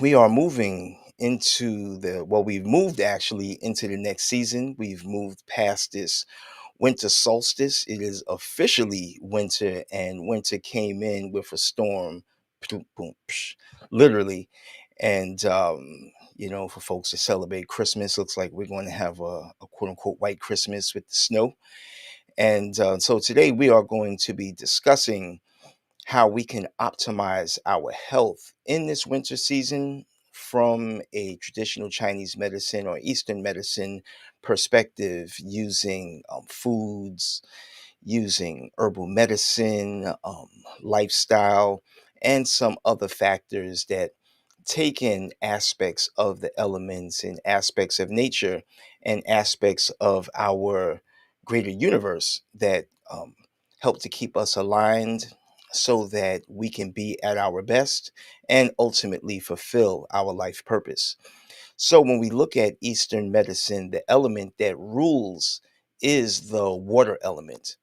We are moving we've moved actually into the next season. We've moved past this winter solstice. It is officially winter, and winter came in with a storm, ploop, boom, psh, literally. And, for folks that celebrate Christmas, looks like we're going to have a quote unquote white Christmas with the snow. And so today we are going to be discussing how we can optimize our health in this winter season from a traditional Chinese medicine or Eastern medicine perspective, using foods, using herbal medicine, lifestyle, and some other factors that take in aspects of the elements and aspects of nature and aspects of our greater universe that help to keep us aligned so that we can be at our best and ultimately fulfill our life purpose. So, when we look at Eastern medicine, the element that rules is the water element,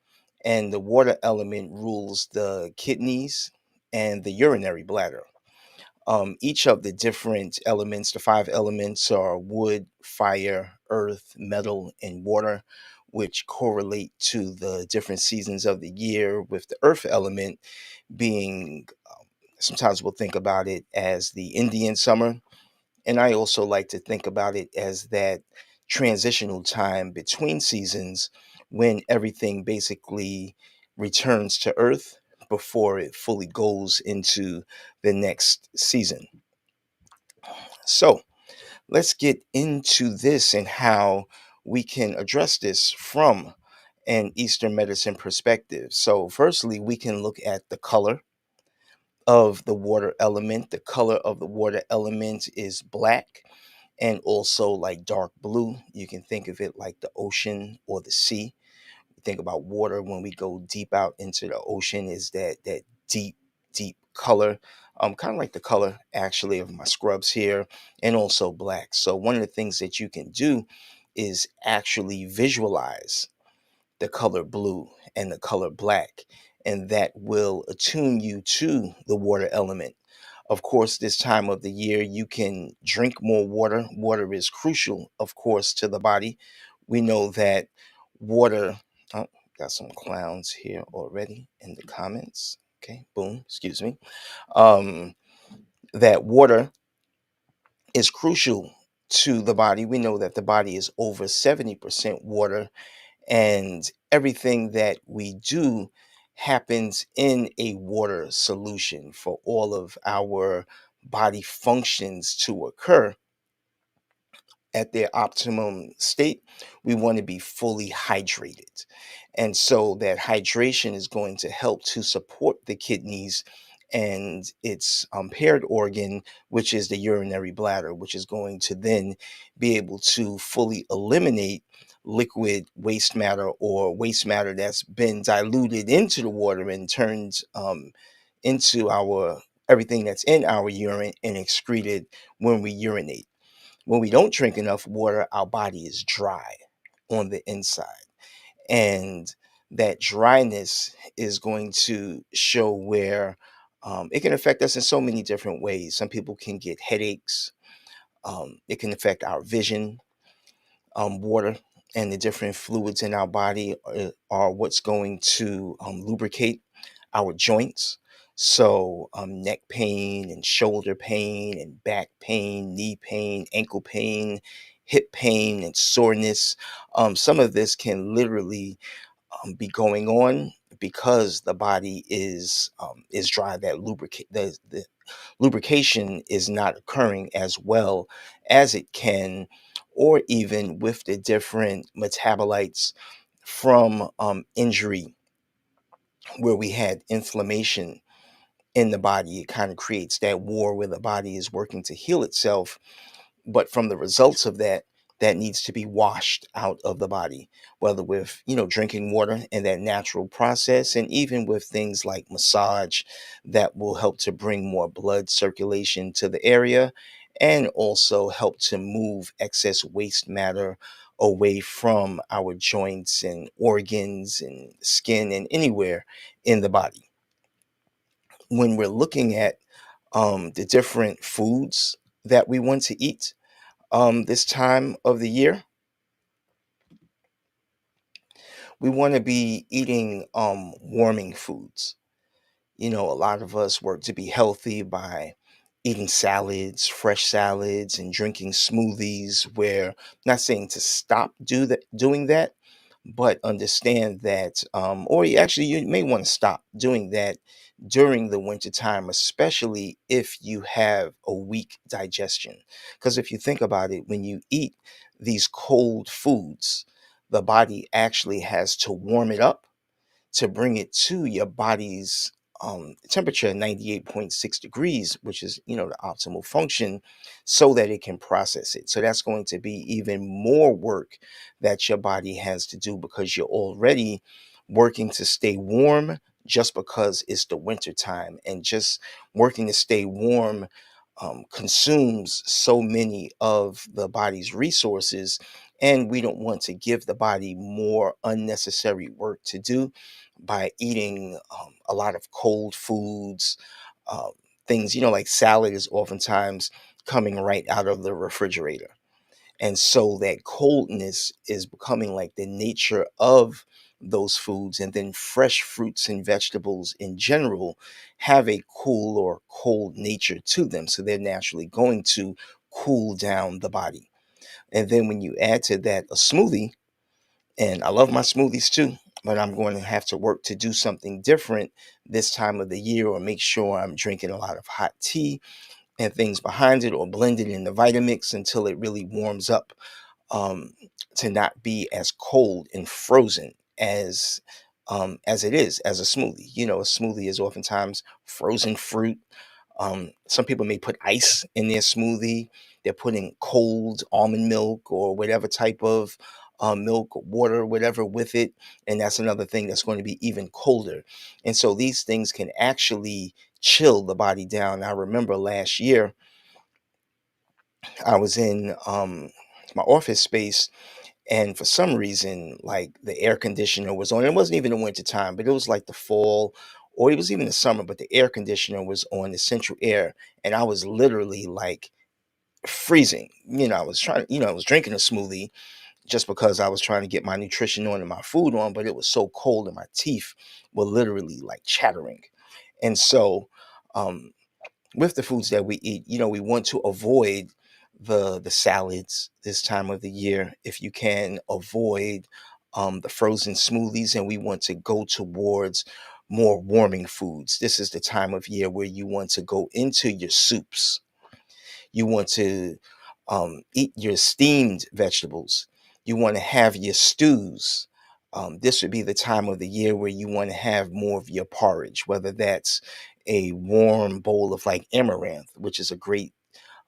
and the water element rules the kidneys and the urinary bladder. Each of the different elements, the five elements, are wood, fire, earth, metal, and water, which correlate to the different seasons of the year, with the earth element being, sometimes we'll think about it as the Indian summer. And I also like to think about it as that transitional time between seasons when everything basically returns to earth before it fully goes into the next season. So let's get into this and how we can address this from an Eastern medicine perspective. So, firstly, we can look at the color of the water element. The color of the water element is black and also like dark blue. You can think of it like the ocean or the sea. Think about water when we go deep out into the ocean, is that deep, deep color. Kind of like the color actually of my scrubs here, and also black. So one of the things that you can do is actually visualize the color blue and the color black, and that will attune you to the water element. Of course, this time of the year, you can drink more water. Water is crucial, of course, to the body. We know that water, oh, got some clowns here already in the comments. Okay, boom, excuse me. Um, that water is crucial to the body. We know that the body is over 70% water, and everything that we do happens in a water solution. For all of our body functions to occur at their optimum state, we want to be fully hydrated. And so that hydration is going to help to support the kidneys and its paired organ, which is the urinary bladder, which is going to then be able to fully eliminate liquid waste matter, or waste matter that's been diluted into the water and turned into our everything that's in our urine and excreted when we urinate. When we don't drink enough water, our body is dry on the inside. And that dryness is going to show where it can affect us in so many different ways. Some people can get headaches. It can affect our vision. Water and the different fluids in our body are what's going to lubricate our joints. So, neck pain and shoulder pain and back pain, knee pain, ankle pain, hip pain, and soreness. Some of this can literally be going on because the body is dry. That the lubrication is not occurring as well as it can, or even with the different metabolites from injury, where we had inflammation in the body. It kind of creates that war where the body is working to heal itself, but from the results of that, that needs to be washed out of the body, whether with drinking water and that natural process, and even with things like massage that will help to bring more blood circulation to the area, and also help to move excess waste matter away from our joints and organs and skin and anywhere in the body. When we're looking at the different foods that we want to eat this time of the year. We want to be eating warming foods. You know, a lot of us work to be healthy by eating salads, fresh salads, and drinking smoothies. Where not saying to stop doing that, but understand that, or you may want to stop doing that during the winter time, especially if you have a weak digestion. Because if you think about it, when you eat these cold foods, the body actually has to warm it up to bring it to your body's temperature, 98.6 degrees, which is, the optimal function, so that it can process it. So that's going to be even more work that your body has to do, because you're already working to stay warm just because it's the winter time. And just working to stay warm consumes so many of the body's resources, and we don't want to give the body more unnecessary work to do by eating a lot of cold foods, um, things, like salad is oftentimes coming right out of the refrigerator. And so that coldness is becoming like the nature of those foods. And then fresh fruits and vegetables in general have a cool or cold nature to them. So they're naturally going to cool down the body. And then when you add to that a smoothie, and I love my smoothies too, but I'm going to have to work to do something different this time of the year, or make sure I'm drinking a lot of hot tea and things behind it, or blend it in the Vitamix until it really warms up, um, to not be as cold and frozen as it is as a smoothie. A smoothie is oftentimes frozen fruit. Some people may put ice in their smoothie. They're putting cold almond milk or whatever type of milk, or water, whatever with it. And that's another thing that's going to be even colder. And so these things can actually chill the body down. I remember last year I was in my office space, and for some reason, like, the air conditioner was on. It wasn't even the winter time, but it was like the fall, or it was even the summer, but the air conditioner was on, the central air, and I was literally like freezing. I was trying, I was drinking a smoothie just because I was trying to get my nutrition on and my food on, but it was so cold and my teeth were literally like chattering. And so, um, with the foods that we eat, we want to avoid the salads this time of the year. If you can avoid the frozen smoothies, and we want to go towards more warming foods. This is the time of year where you want to go into your soups. You want to eat your steamed vegetables. You want to have your stews. This would be the time of the year where you want to have more of your porridge, whether that's a warm bowl of like amaranth, which is a great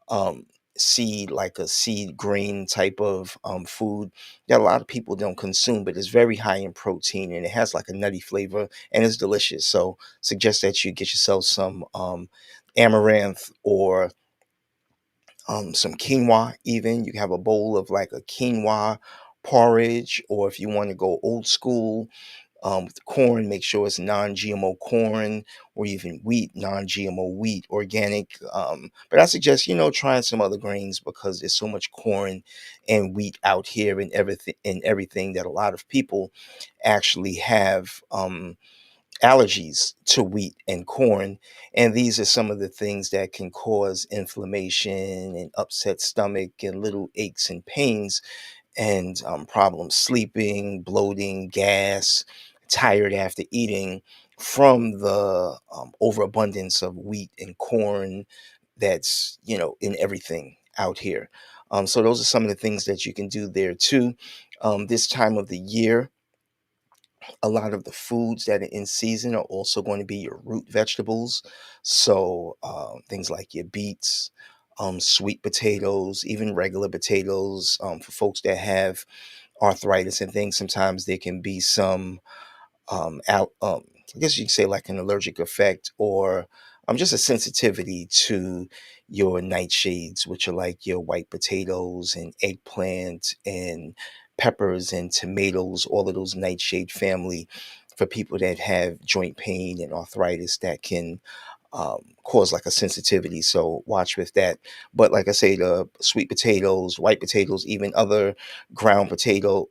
um, seed, like a seed grain type of food that a lot of people don't consume, but it's very high in protein and it has like a nutty flavor and it's delicious. So, suggest that you get yourself some amaranth, or some quinoa. Even you can have a bowl of like a quinoa porridge, or if you want to go old school, with corn, make sure it's non-GMO corn, or even wheat, non-GMO wheat, organic. But I suggest, trying some other grains, because there's so much corn and wheat out here, and everything that a lot of people actually have allergies to wheat and corn. And these are some of the things that can cause inflammation and upset stomach and little aches and pains, and problems sleeping, bloating, gas, tired after eating, from the overabundance of wheat and corn that's, in everything out here. So those are some of the things that you can do there too. This time of the year, a lot of the foods that are in season are also going to be your root vegetables. So things like your beets, sweet potatoes, even regular potatoes. For folks that have arthritis and things, sometimes there can be some out I guess you can say like an allergic effect, or just a sensitivity to your nightshades, which are like your white potatoes and eggplant and peppers and tomatoes, all of those nightshade family. For people that have joint pain and arthritis, that can cause like a sensitivity. So watch with that. But like I say, the sweet potatoes, white potatoes, even other ground vegetables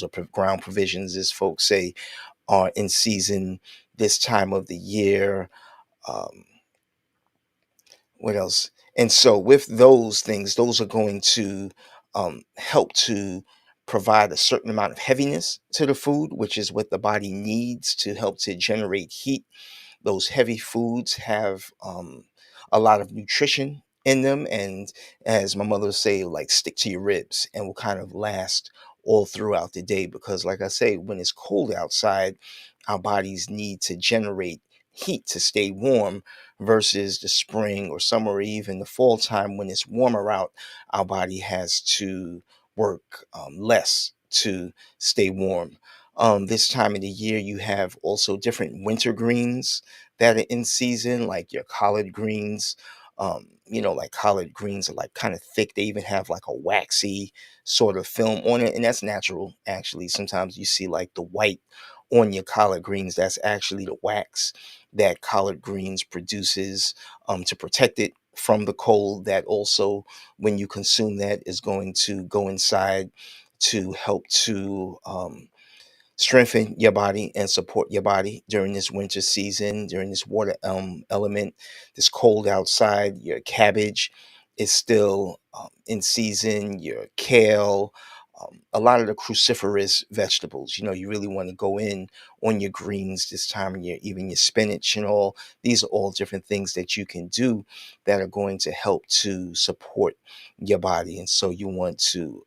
or ground provisions, as folks say, are in season this time of the year. Um, what else? And so with those things, those are going to help to provide a certain amount of heaviness to the food, which is what the body needs to help to generate heat. Those heavy foods have a lot of nutrition in them, and as my mother would say, like stick to your ribs and will kind of last all throughout the day. Because like I say, when it's cold outside, our bodies need to generate heat to stay warm, versus the spring or summer or even the fall time when it's warmer out, our body has to work less to stay warm. This time of the year, you have also different winter greens that are in season, like your collard greens. Like collard greens are like kind of thick. They even have like a waxy sort of film on it, and that's natural. Actually, sometimes you see like the white on your collard greens. That's actually the wax that collard greens produces to protect it from the cold. That also, when you consume that, is going to go inside to help to strengthen your body and support your body during this winter season, during this water element, this cold outside. Your cabbage is still in season, your kale, a lot of the cruciferous vegetables. You really want to go in on your greens this time of year, even your spinach and all. These are all different things that you can do that are going to help to support your body. And so you want to,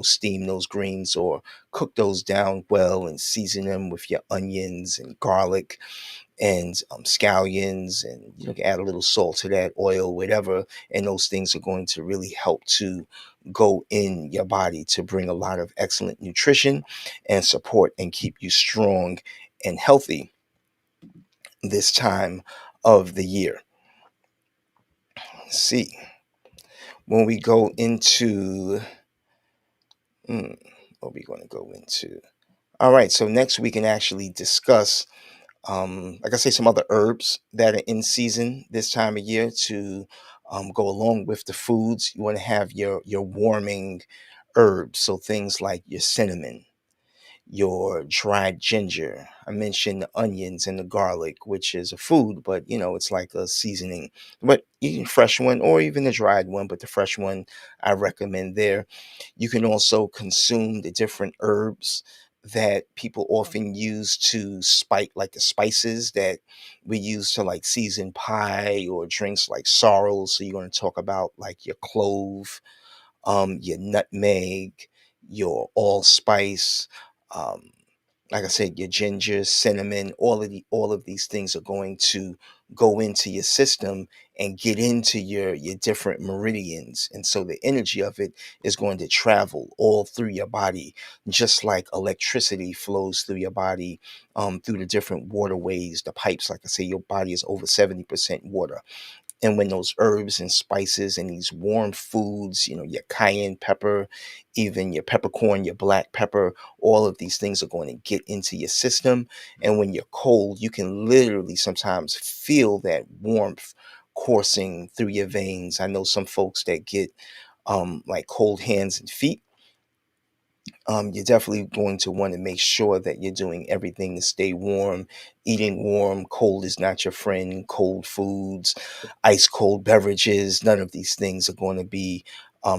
steam those greens or cook those down well and season them with your onions and garlic and scallions, and you can add a little salt to that, oil, whatever, and those things are going to really help to go in your body to bring a lot of excellent nutrition and support and keep you strong and healthy this time of the year. Let's see, when we go into what are we going to go into? All right, so next we can actually discuss, like I say, some other herbs that are in season this time of year to go along with the foods. You want to have your warming herbs, so things like your cinnamon, your dried ginger. I mentioned the onions and the garlic, which is a food, but it's like a seasoning. But you can fresh one or even the dried one, but the fresh one I recommend there. You can also consume the different herbs that people often use to spike, like the spices that we use to like season pie or drinks like sorrels. So you're going to talk about like your clove, your nutmeg, your allspice, um, like I said, your ginger, cinnamon, all of these things are going to go into your system and get into your different meridians. And so the energy of it is going to travel all through your body, just like electricity flows through your body, through the different waterways, the pipes. Like I say, your body is over 70% water. And when those herbs and spices and these warm foods, your cayenne pepper, even your peppercorn, your black pepper, all of these things are going to get into your system. And when you're cold, you can literally sometimes feel that warmth coursing through your veins. I know some folks that get like cold hands and feet. You're definitely going to want to make sure that you're doing everything to stay warm, eating warm. Cold is not your friend. Cold foods, ice cold beverages, none of these things are going to be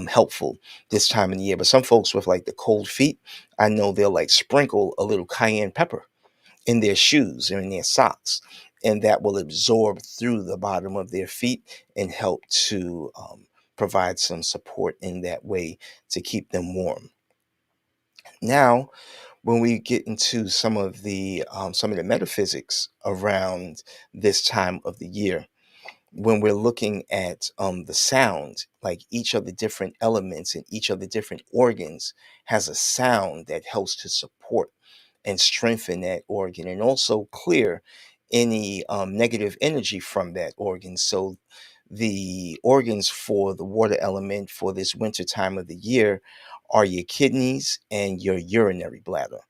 helpful this time of the year. But some folks with like the cold feet, I know they'll like sprinkle a little cayenne pepper in their shoes or in their socks, and that will absorb through the bottom of their feet and help to provide some support in that way to keep them warm. Now, when we get into some of the metaphysics around this time of the year, when we're looking at the sound, like each of the different elements and each of the different organs has a sound that helps to support and strengthen that organ and also clear any negative energy from that organ. So the organs for the water element for this winter time of the year are your kidneys and your urinary bladder.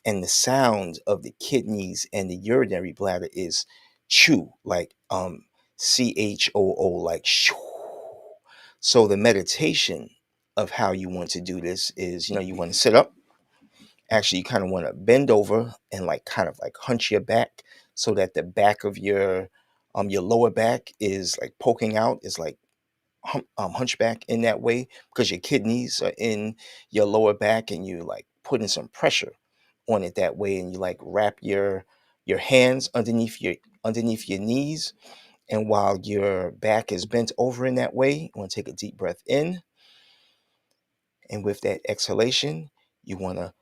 And the sound of the kidneys and the urinary bladder is chew, like CHOO, like shoo. So the meditation of how you want to do this is, you want to sit up. Actually, you kind of want to bend over and like kind of like hunch your back so that the back of your lower back is like poking out, is like hunchback in that way, because your kidneys are in your lower back, and you like putting some pressure on it that way, and you like wrap your hands underneath your knees, and while your back is bent over in that way, you want to take a deep breath in, and with that exhalation, you want to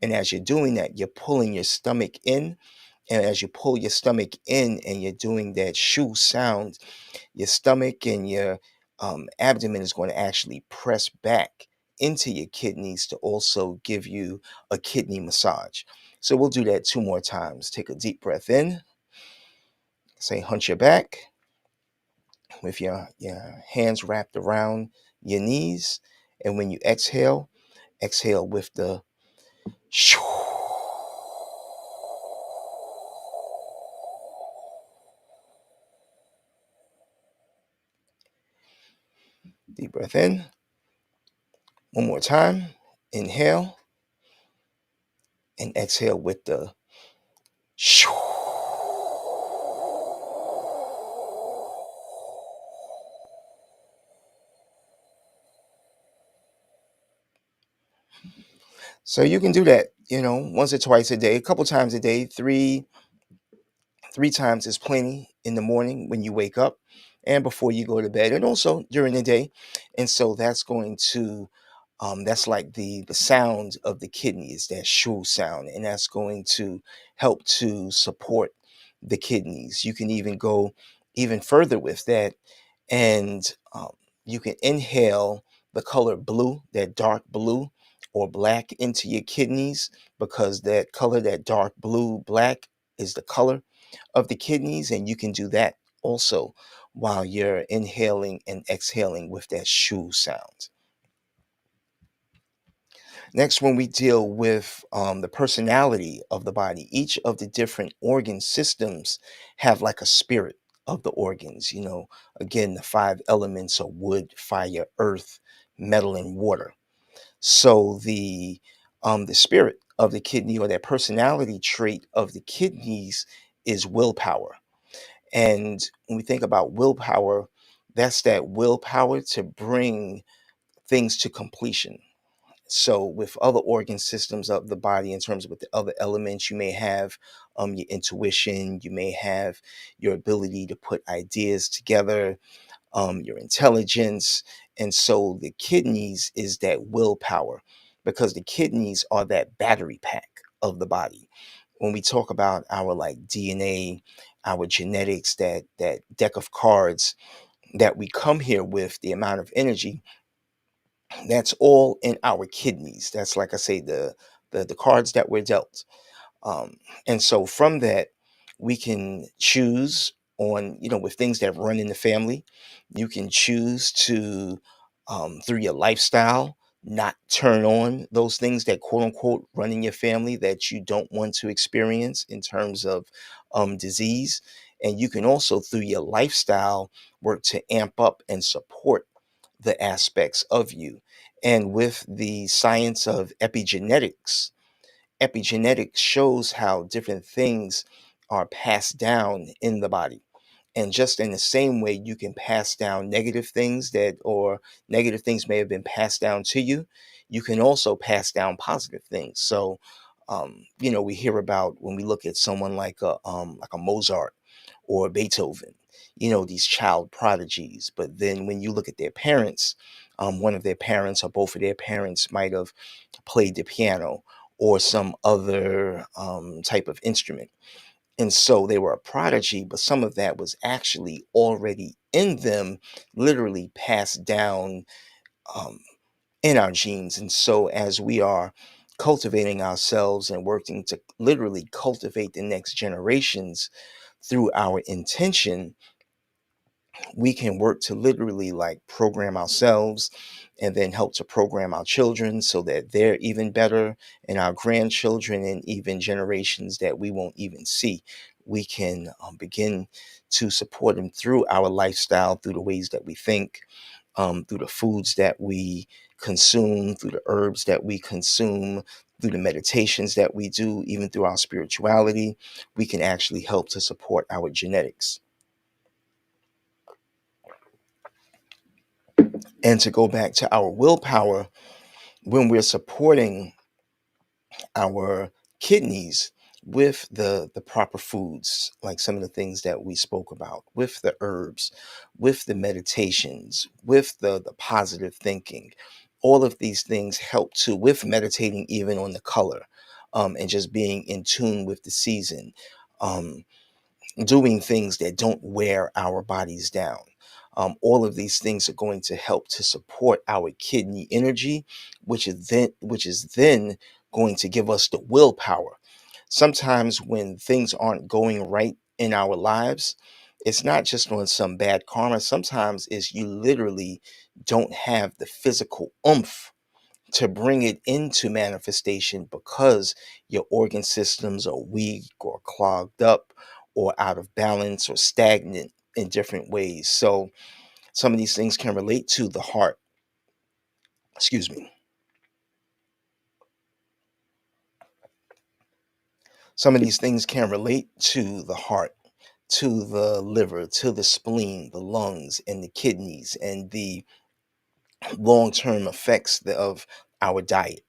and as you're doing that, you're pulling your stomach in. And as you pull your stomach in and you're doing that shoo sound, your stomach and your abdomen is going to actually press back into your kidneys to also give you a kidney massage. So we'll do that 2 more times. Take a deep breath in. Say, hunch your back with your hands wrapped around your knees. And when you exhale, exhale with the shoo. Deep breath in. 1 more time. Inhale and exhale with the shoo. So you can do that, once or twice a day, a couple times a day. Three times is plenty in the morning when you wake up and before you go to bed, and also during the day. And so that's going to that's like the sound of the kidneys, that shoo sound, and that's going to help to support the kidneys. You can even go even further with that, and you can inhale the color blue, that dark blue or black, into your kidneys, because that color, that dark blue, black, is the color of the kidneys. And you can do that also while you're inhaling and exhaling with that shoo sound. Next, when we deal with the personality of the body, each of the different organ systems have like a spirit of the organs. Again, the 5 elements are wood, fire, earth, metal, and water. So the spirit of the kidney, or that personality trait of the kidneys, is willpower. And when we think about willpower, that's that willpower to bring things to completion. So with other organ systems of the body, in terms of with the other elements, you may have your intuition, you may have your ability to put ideas together, your intelligence. And so the kidneys is that willpower, because the kidneys are that battery pack of the body. When we talk about our like DNA, our genetics, that deck of cards that we come here with, the amount of energy, that's all in our kidneys. That's, like I say, the cards that we're dealt. And so from that, we can choose on, with things that run in the family. You can choose to, through your lifestyle, not turn on those things that quote unquote run in your family that you don't want to experience in terms of disease. And you can also, through your lifestyle, work to amp up and support the aspects of you. And with the science of epigenetics shows how different things are passed down in the body. And just in the same way you can pass down negative things, or negative things may have been passed down to you, you can also pass down positive things. So we hear about, when we look at someone like a Mozart or Beethoven, these child prodigies. But then when you look at their parents, one of their parents or both of their parents might have played the piano or some other type of instrument. And so they were a prodigy, but some of that was actually already in them, literally passed down um, in our genes. And so as we are cultivating ourselves and working to literally cultivate the next generations through our intention, we can work to literally like program ourselves and then help to program our children so that they're even better, and our grandchildren and even generations that we won't even see. We can begin to support them through our lifestyle, through the ways that we think, through the foods that we consume, through the herbs that we consume, through the meditations that we do, even through our spirituality. We can actually help to support our genetics. And to go back to our willpower, when we're supporting our kidneys with the proper foods, like some of the things that we spoke about, with the herbs, with the meditations, with the positive thinking, all of these things help to, with meditating even on the color, and just being in tune with the season. Um, Doing things that don't wear our bodies down. All of these things are going to help to support our kidney energy, which is then going to give us the willpower. Sometimes when things aren't going right in our lives, it's not just on some bad karma. Sometimes it's you literally don't have the physical oomph to bring it into manifestation because your organ systems are weak or clogged up or out of balance or stagnant in different ways. So some of these things can relate to the heart. Excuse me. Some of these things can relate to the heart, to the liver, to the spleen, the lungs, and the kidneys, and the long term effects of our diet,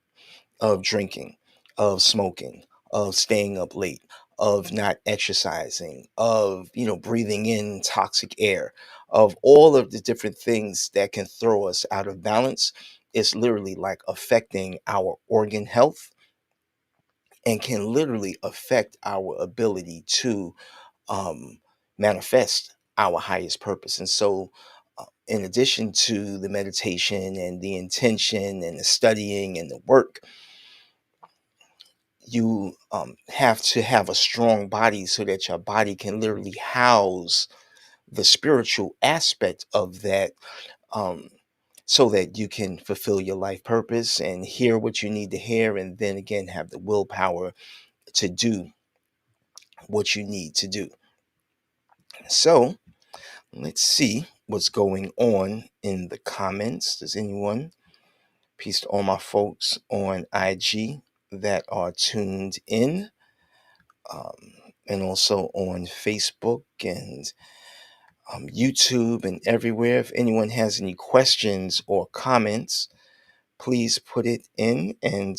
of drinking, of smoking, of staying up late, of not exercising, of breathing in toxic air, of all of the different things that can throw us out of balance. It's literally like affecting our organ health and can literally affect our ability to um, manifest our highest purpose. And so, in addition to the meditation and the intention and the studying and the work, you have to have a strong body so that your body can literally house the spiritual aspect of that, um, so that you can fulfill your life purpose and hear what you need to hear, and then again have the willpower to do what you need to do. So let's see what's going on in the comments. Does anyone, peace to all my folks on IG that are tuned in, um, and also on Facebook and YouTube and everywhere. If anyone has any questions or comments, please put it in, and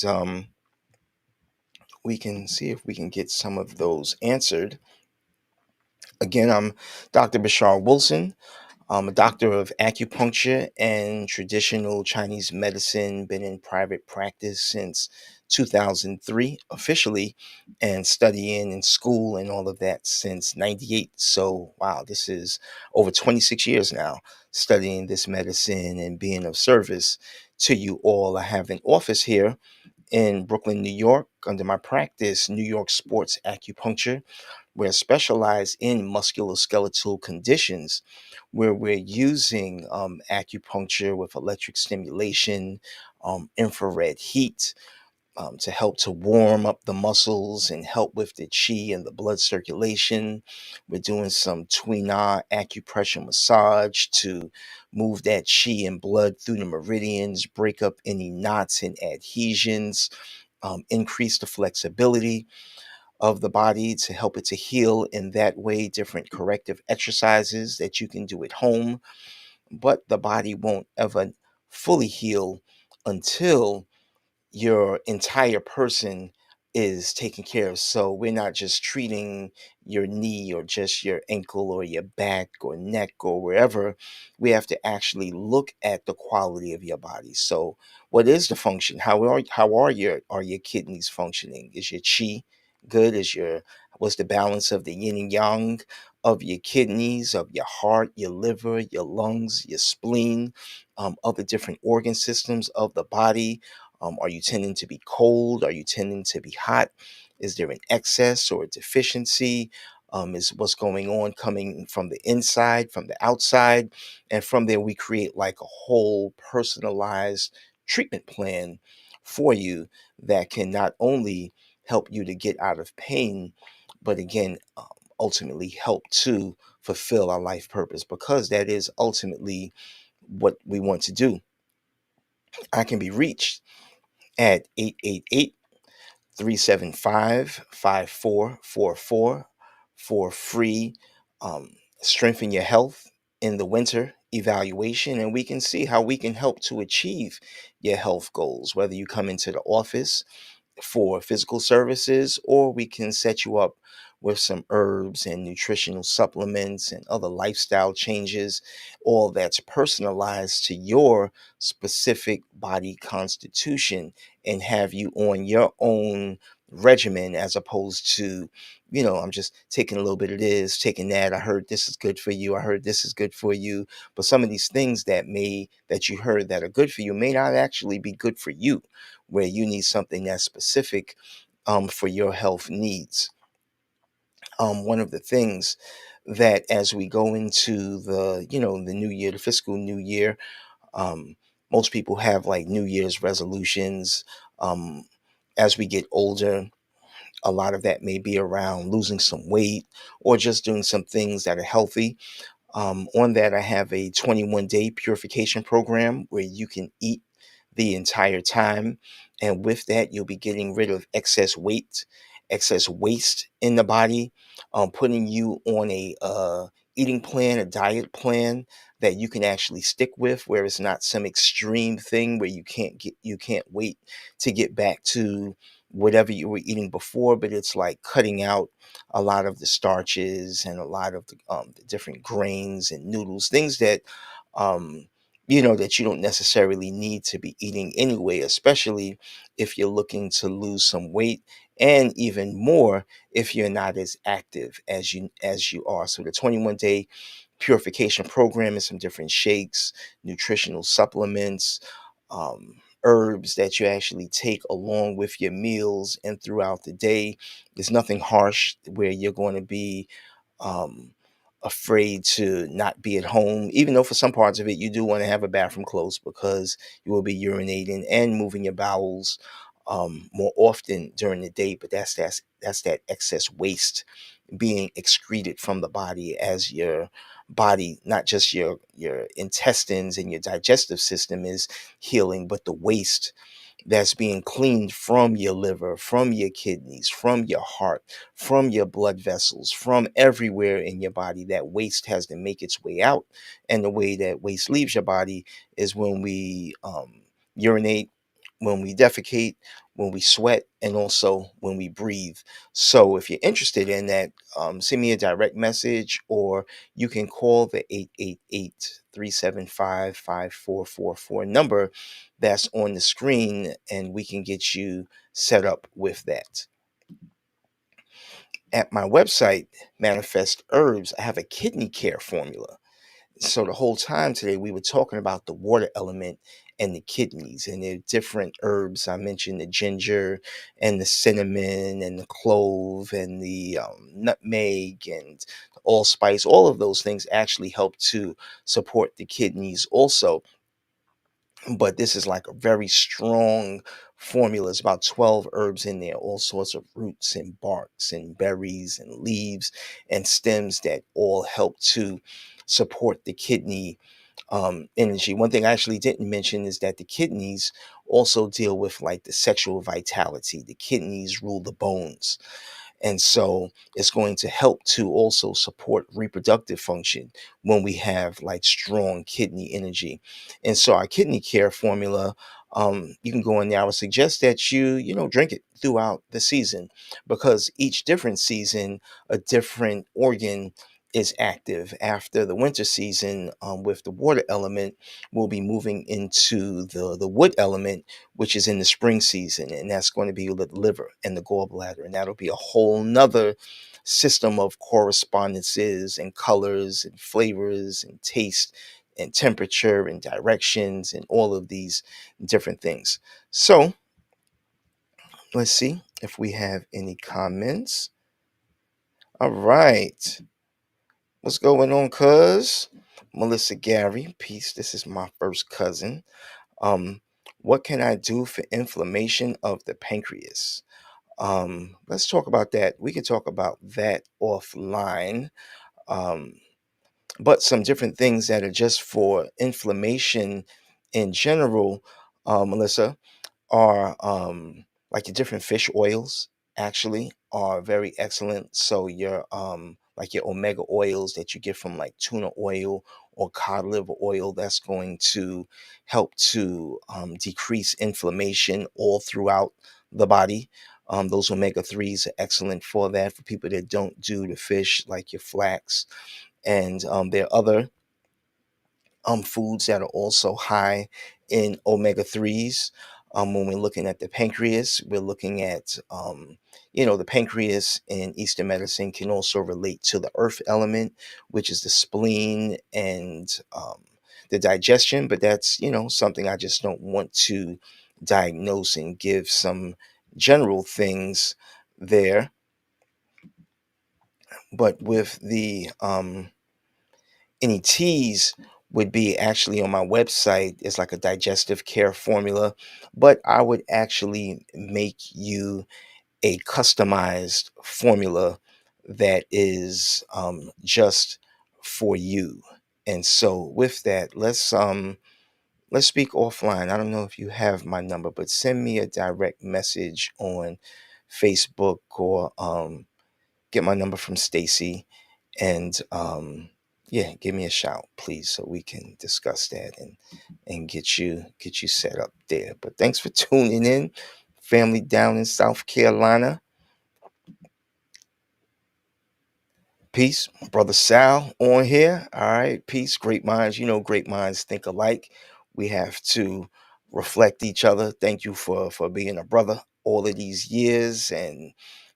we can see if we can get some of those answered. Again, I'm Dr. Bashar Wilson. I'm a doctor of acupuncture and traditional Chinese medicine, been in private practice since 2003 officially, and studying in school and all of that since 98. So, wow, this is over 26 years now studying this medicine and being of service to you all. I have an office here in Brooklyn, New York, under my practice, New York Sports Acupuncture, where I specialize in musculoskeletal conditions, where we're using acupuncture with electric stimulation, infrared heat, to help to warm up the muscles and help with the chi and the blood circulation. We're doing some Tuina acupressure massage to move that chi and blood through the meridians, break up any knots and adhesions, increase the flexibility of the body to help it to heal in that way. Different corrective exercises that you can do at home, but the body won't ever fully heal until your entire person is taken care of. So we're not just treating your knee or just your ankle or your back or neck or wherever. We have to actually look at the quality of your body. So what is the function? How are your kidneys functioning? Is your chi good? What's the balance of the yin and yang of your kidneys, of your heart, your liver, your lungs, your spleen, other different organ systems of the body? Are you tending to be cold? Are you tending to be hot? Is there an excess or a deficiency? is what's going on coming from the inside, from the outside. And from there, we create like a whole personalized treatment plan for you that can not only help you to get out of pain, but again, ultimately help to fulfill our life purpose, because that is ultimately what we want to do. I can be reached at 888-375-5444 for free strengthen your health in the winter evaluation, and we can see how we can help to achieve your health goals, whether you come into the office for physical services, or we can set you up with some herbs and nutritional supplements and other lifestyle changes, all that's personalized to your specific body constitution, and have you on your own regimen, as opposed to, I'm just taking a little bit of this, taking that. I heard this is good for you. I heard this is good for you. But some of these things that you heard that are good for you may not actually be good for you, where you need something that's specific for your health needs. One of the things that, as we go into the new year, the fiscal new year, um, most people have like New Year's resolutions. Um, as we get older, a lot of that may be around losing some weight or just doing some things that are healthy. On that, I have a 21-day purification program where you can eat the entire time. And with that, you'll be getting rid of excess weight, excess waste in the body, putting you on a eating plan, a diet plan that you can actually stick with, where it's not some extreme thing where you can't wait to get back to whatever you were eating before, but it's like cutting out a lot of the starches and a lot of the different grains and noodles, things that that you don't necessarily need to be eating anyway, especially if you're looking to lose some weight, and even more if you're not as active as you are. So the 21-day purification program is some different shakes, nutritional supplements, herbs that you actually take along with your meals and throughout the day. There's nothing harsh where you're going to be um, afraid to not be at home, even though for some parts of it you do want to have a bathroom close, because you will be urinating and moving your bowels more often during the day. But that's that excess waste being excreted from the body, as your body, not just your intestines and your digestive system is healing, but the waste that's being cleaned from your liver, from your kidneys, from your heart, from your blood vessels, from everywhere in your body. That waste has to make its way out. And the way that waste leaves your body is when we urinate, when we defecate, when we sweat, and also when we breathe. So if you're interested in that, send me a direct message, or you can call the 888-375-5444 number that's on the screen, and we can get you set up with that. At my website, Manifest Herbs, I have a kidney care formula. So the whole time today, we were talking about the water element and the kidneys, and the different herbs. I mentioned the ginger and the cinnamon and the clove and the nutmeg and allspice. All of those things actually help to support the kidneys also. But this is like a very strong formula. It's about 12 herbs in there, all sorts of roots and barks and berries and leaves and stems that all help to support the kidney energy. One thing I actually didn't mention is that the kidneys also deal with like the sexual vitality. The kidneys rule the bones. And so it's going to help to also support reproductive function when we have like strong kidney energy. And so our kidney care formula, you can go in there. I would suggest that you drink it throughout the season, because each different season, a different organ is active. After the winter season, with the water element, we'll be moving into the wood element, which is in the spring season, and that's going to be the liver and the gallbladder, and that'll be a whole nother system of correspondences and colors and flavors and taste and temperature and directions and all of these different things. So let's see if we have any comments. All right. What's going on, cuz? Melissa Gary, peace. This is my first cousin. Um, what can I do for inflammation of the pancreas? Let's talk about that. We can talk about that offline. Um, but some different things that are just for inflammation in general, Melissa, are like the different fish oils actually are very excellent. So your like your omega oils that you get from like tuna oil or cod liver oil, that's going to help to decrease inflammation all throughout the body. Those omega 3s are excellent for that, for people that don't do the fish, like your flax. And there are other foods that are also high in omega 3s. When we're looking at the pancreas, we're looking at, the pancreas in Eastern medicine can also relate to the earth element, which is the spleen and the digestion. But that's, something I just don't want to diagnose and give some general things there. But with the any teas would be actually on my website. It's like a digestive care formula, but I would actually make you a customized formula that is just for you. And so with that, let's speak offline. I don't know if you have my number, but send me a direct message on Facebook, or get my number from Stacy, and yeah, give me a shout, please, so we can discuss that and get you set up there. But thanks for tuning in, family down in South Carolina. Peace, my brother Sal on here. All right, peace. Great minds, great minds think alike. We have to reflect each other. Thank you for being a brother all of these years, and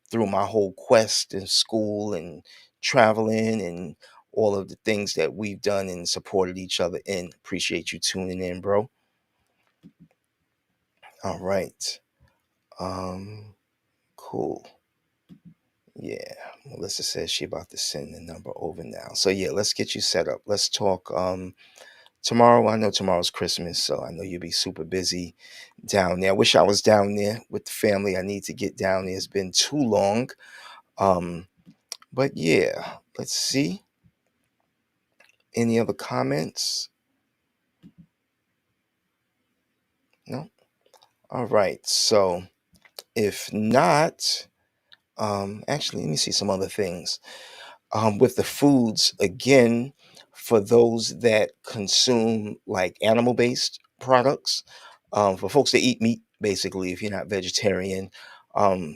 through my whole quest in school and traveling and all of the things that we've done and supported each other in. Appreciate you tuning in, bro. All right. Cool. Yeah. Melissa says she about to send the number over now. So yeah, let's get you set up. Let's talk tomorrow. I know tomorrow's Christmas, so I know you'll be super busy down there. I wish I was down there with the family. I need to get down there. It's been too long. Um, but yeah, let's see. Any other comments? No? All right. So if not, actually, let me see some other things. With the foods, again, for those that consume like animal based products, for folks that eat meat, basically, if you're not vegetarian,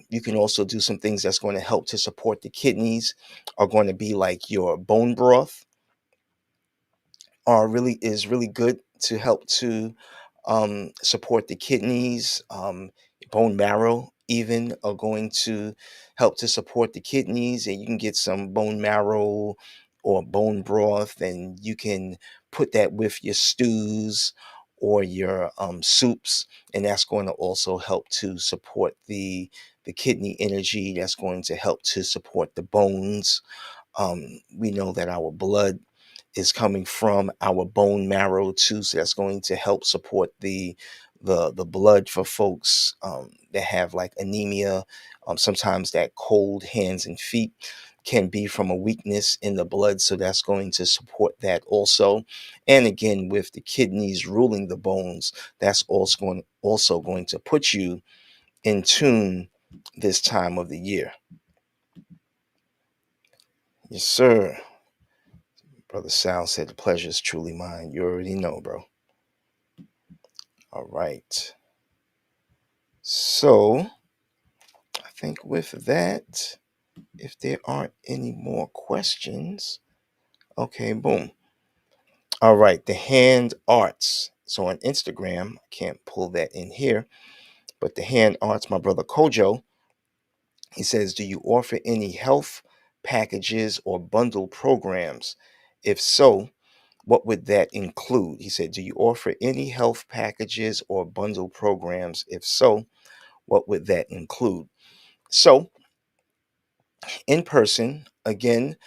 you can also do some things that's going to help to support the kidneys, are going to be like your bone broth, are really is really good to help to support the kidneys. Bone marrow even are going to help to support the kidneys, and you can get some bone marrow or bone broth, and you can put that with your stews or your soups, and that's going to also help to support the kidney energy. That's going to help to support the bones. We know that our blood is coming from our bone marrow too, so that's going to help support the blood for folks that have like anemia. Sometimes that cold hands and feet can be from a weakness in the blood, so that's going to support that also. And again, with the kidneys ruling the bones, that's also going to put you in tune this time of the year. Yes, sir. Brother Sal said the pleasure is truly mine. You already know, bro. All right. So I think with that, if there aren't any more questions, okay, boom. All right, the hand arts. So on Instagram, I can't pull that in here, but the hand arts, my brother Kojo, he says, do you offer any health packages or bundle programs? If so, what would that include? He said, do you offer any health packages or bundle programs? If so, what would that include? So in person again.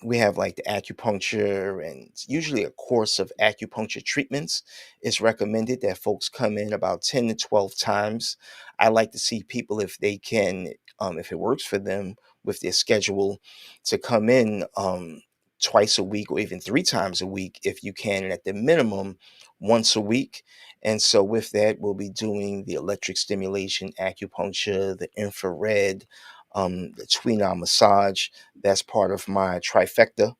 We have like the acupuncture, and it's usually a course of acupuncture treatments. It's recommended that folks come in about 10 to 12 times. I like to see people, if they can, if it works for them with their schedule, to come in twice a week or even 3 times a week if you can, and at the minimum once a week. And so with that, we'll be doing the electric stimulation acupuncture, the infrared, the Tweenar massage. That's part of my trifecta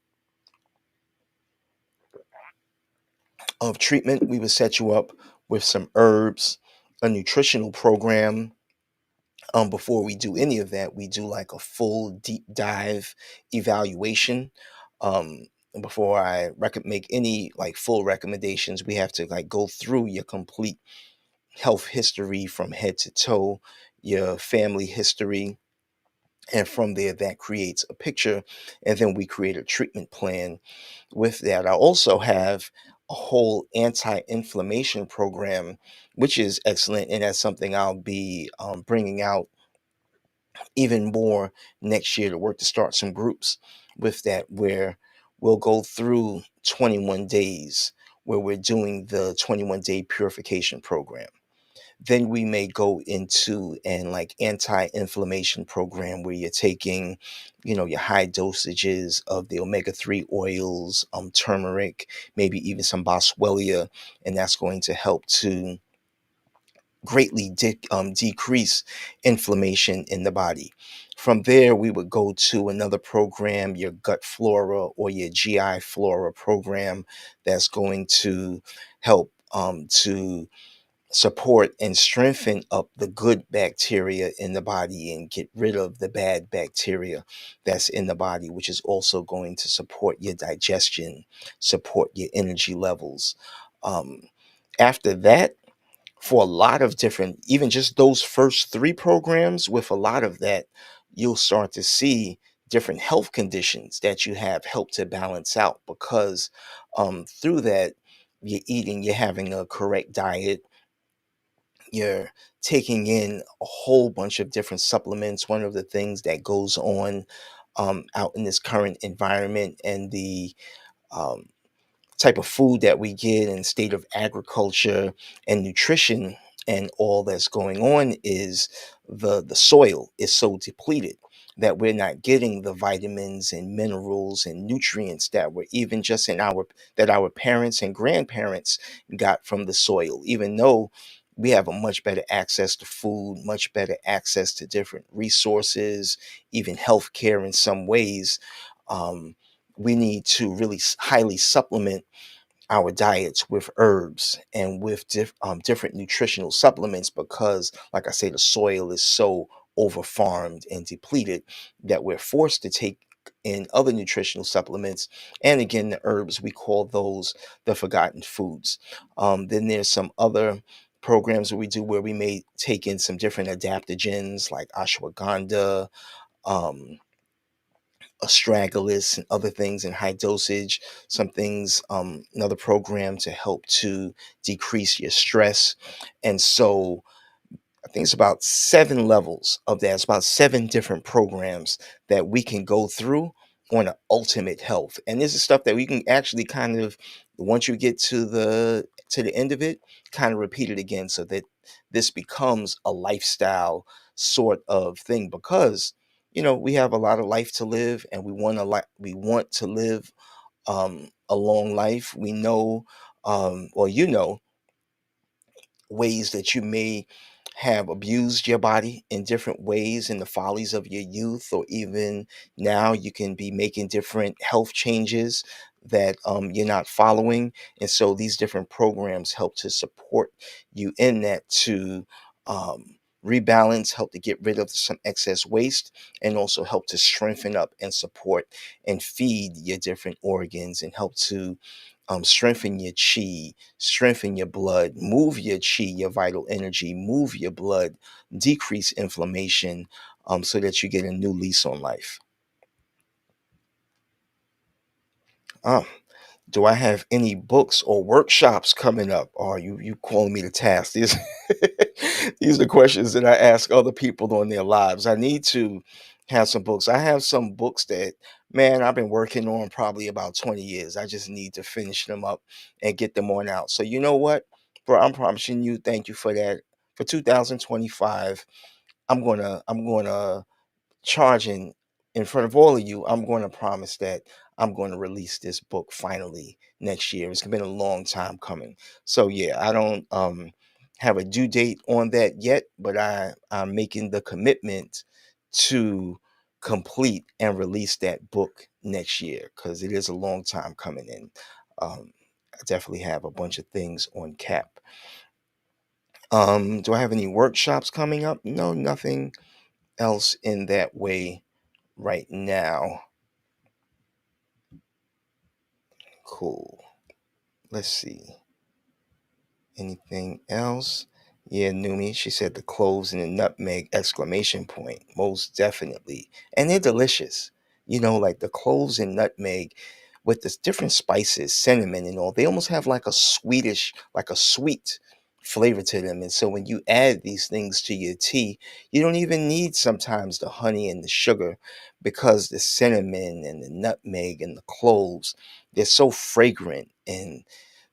of treatment. We would set you up with some herbs, a nutritional program. Before we do any of that, we do like a full deep dive evaluation. Um, Before I make any like full recommendations, we have to like go through your complete health history from head to toe, your family history, and from there that creates a picture, and then we create a treatment plan with that. I also have a whole anti-inflammation program, which is excellent, and that's something I'll be bringing out even more next year to work to start some groups with that, where we'll go through 21 days where we're doing the 21-day purification program. Then we may go into an like anti-inflammation program where you're taking, your high dosages of the omega-3 oils, turmeric, maybe even some boswellia, and that's going to help to greatly decrease inflammation in the body. From there, we would go to another program, your gut flora or your GI flora program, that's going to help to support and strengthen up the good bacteria in the body and get rid of the bad bacteria that's in the body, which is also going to support your digestion, support your energy levels. Um, After that, for a lot of different, even just those first 3 programs, with a lot of that, you'll start to see different health conditions that you have help to balance out, because through that, you're having a correct diet, you're taking in a whole bunch of different supplements. One of the things that goes on out in this current environment, and the um, type of food that we get, and state of agriculture and nutrition and all that's going on, is the soil is so depleted that we're not getting the vitamins and minerals and nutrients that were even just in our parents and grandparents got from the soil. Even though we have a much better access to food, much better access to different resources, even healthcare in some ways, um, we need to really highly supplement our diets with herbs and with different nutritional supplements, because, like I say, the soil is so over farmed and depleted that we're forced to take in other nutritional supplements. And again, the herbs, we call those the forgotten foods. Then there's some other programs that we do where we may take in some different adaptogens like ashwagandha, um, astragalus, and other things in high dosage. Some things, another program to help to decrease your stress. And so I think it's about 7 levels of that. It's about 7 different programs that we can go through on a ultimate health. And this is stuff that we can actually kind of, once you get to the end of it, kind of repeat it again, so that this becomes a lifestyle sort of thing, because we have a lot of life to live, and we want to live a long life. We know, or ways that you may have abused your body in different ways in the follies of your youth, or even now you can be making different health changes that you're not following. And so these different programs help to support you in that, to rebalance, help to get rid of some excess waste, and also help to strengthen up and support and feed your different organs, and help to strengthen your chi, strengthen your blood, move your chi, your vital energy, move your blood, decrease inflammation, so that you get a new lease on life. Um, do I have any books or workshops coming up? Or are you calling me to task? These these are the questions that I ask other people on their lives. I need to Have some books. I have some books that, man, I've been working on probably about 20 years. I just need to finish them up and get them on out. So you know what, bro? I'm promising you. Thank you for that. For 2025, I'm gonna charging in front of all of you. I'm going to promise that I'm going to release this book finally next year. It's been a long time coming. So yeah, I don't have a due date on that yet, but I'm making the commitment to complete and release that book next year because it is a long time coming in. I definitely have a bunch of things on cap. Do I have any workshops coming up? No, nothing else in that way right now. Cool. Let's see. Anything else? Yeah, Numi, she said the cloves and the nutmeg exclamation point. Most definitely. And they're delicious. Like the cloves and nutmeg with the different spices, cinnamon and all, they almost have like a sweetish, like a sweet flavor to them. And so when you add these things to your tea, you don't even need sometimes the honey and the sugar because the cinnamon and the nutmeg and the cloves, they're so fragrant, and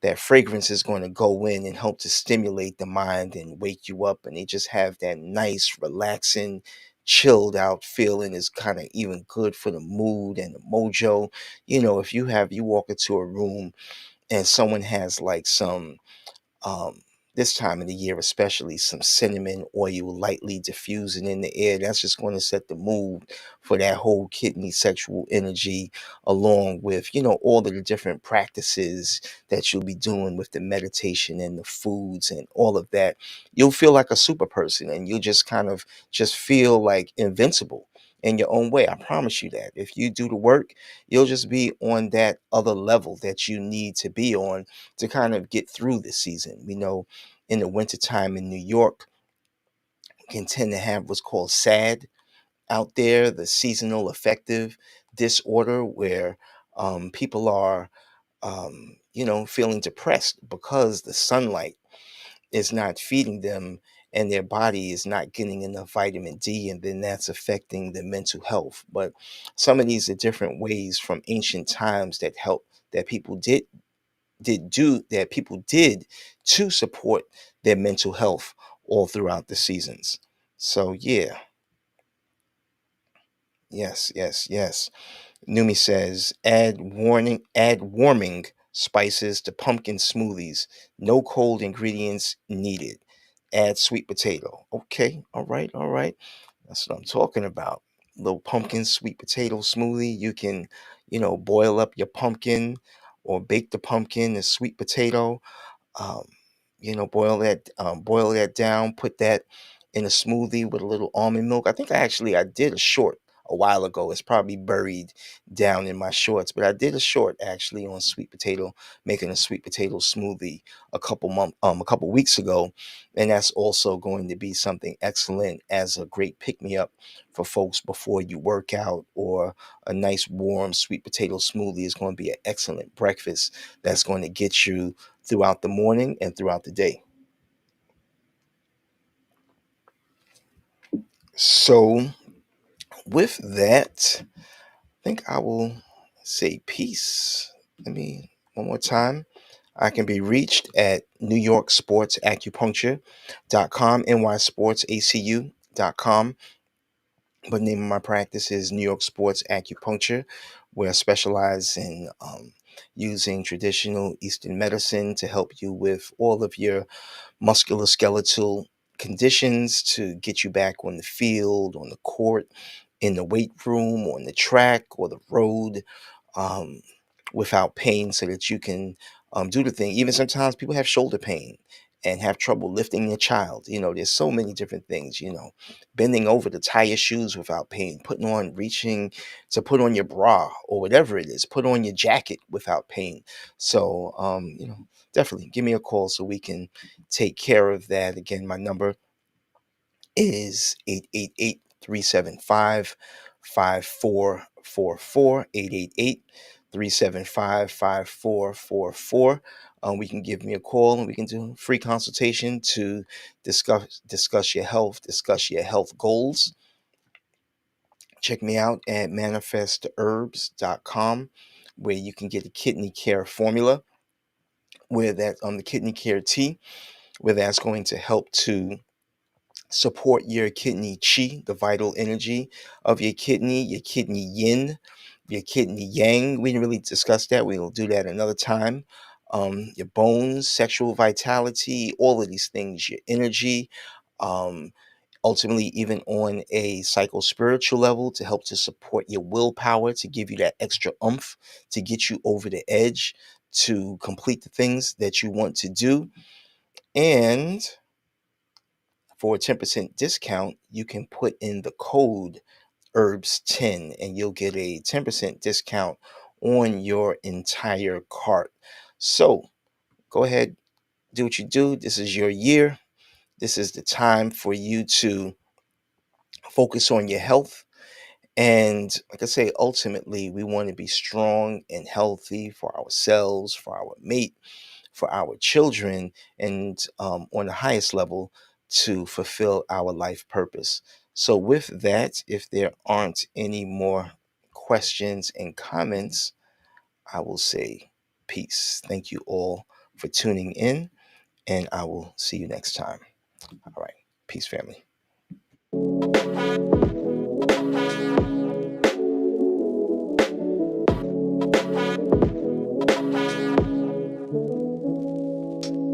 that fragrance is going to go in and help to stimulate the mind and wake you up, and they just have that nice relaxing chilled out feeling. Is kind of even good for the mood and the mojo. If you walk into a room and someone has like some um, this time of the year, especially some cinnamon oil lightly diffusing in the air. That's just going to set the mood for that whole kidney sexual energy, along with, all of the different practices that you'll be doing with the meditation and the foods and all of that. You'll feel like a super person, and you'll just kind of just feel like invincible in your own way. I promise you that. If you do the work, you'll just be on that other level that you need to be on to kind of get through the season. We know in the wintertime in New York, can tend to have what's called SAD out there, the seasonal affective disorder, where people are, feeling depressed because the sunlight is not feeding them and their body is not getting enough vitamin D, and then that's affecting their mental health. But some of these are different ways from ancient times that help, that people did to support their mental health all throughout the seasons. So yeah, yes, yes, yes. Numi says add warming spices to pumpkin smoothies. No cold ingredients needed. Add sweet potato. Okay, all right, all right. That's what I'm talking about. Little pumpkin sweet potato smoothie. You can, boil up your pumpkin or bake the pumpkin and sweet potato, um, boil that down, put that in a smoothie with a little almond milk. I think I did a short a while ago. It's probably buried down in my shorts, but I did a short actually on sweet potato, making a sweet potato smoothie a couple weeks ago, and that's also going to be something excellent as a great pick me up for folks before you work out, or a nice warm sweet potato smoothie is going to be an excellent breakfast that's going to get you throughout the morning and throughout the day. So, with that, I think I will say peace. Let me, one more time. I can be reached at NewYorkSportsAcupuncture.com, NYSportsACU.com. But the name of my practice is New York Sports Acupuncture, where I specialize in using traditional Eastern medicine to help you with all of your musculoskeletal conditions, to get you back on the field, on the court, in the weight room, on the track or the road, um, without pain, so that you can do the thing. Even sometimes people have shoulder pain and have trouble lifting their child. There's so many different things, bending over to tie your shoes without pain, reaching to put on your bra or whatever it is, put on your jacket without pain. So, definitely give me a call so we can take care of that. Again, my number is 888-375-5444, 888-375-5444. We can give me a call and we can do a free consultation to discuss your health, discuss your health goals, Check me out at manifestherbs.com, where you can get a kidney care formula, where that the kidney care tea, where that's going to help to support your kidney chi, the vital energy of your kidney yin, your kidney yang. We didn't really discuss that. We'll do that another time. Your bones, sexual vitality, all of these things, your energy, um, ultimately, even on a psycho spiritual level, to help to support your willpower, to give you that extra oomph, to get you over the edge, to complete the things that you want to do. And for a 10% discount, you can put in the code herbs10 and you'll get a 10% discount on your entire cart. So go ahead, do what you do. This is your year. This is the time for you to focus on your health. And like I say, ultimately, we want to be strong and healthy for ourselves, for our mate, for our children, and on the highest level, to fulfill our life purpose. So, with that, if there aren't any more questions and comments, I will say peace. Thank you all for tuning in, and I will see you next time. All right. Peace, family.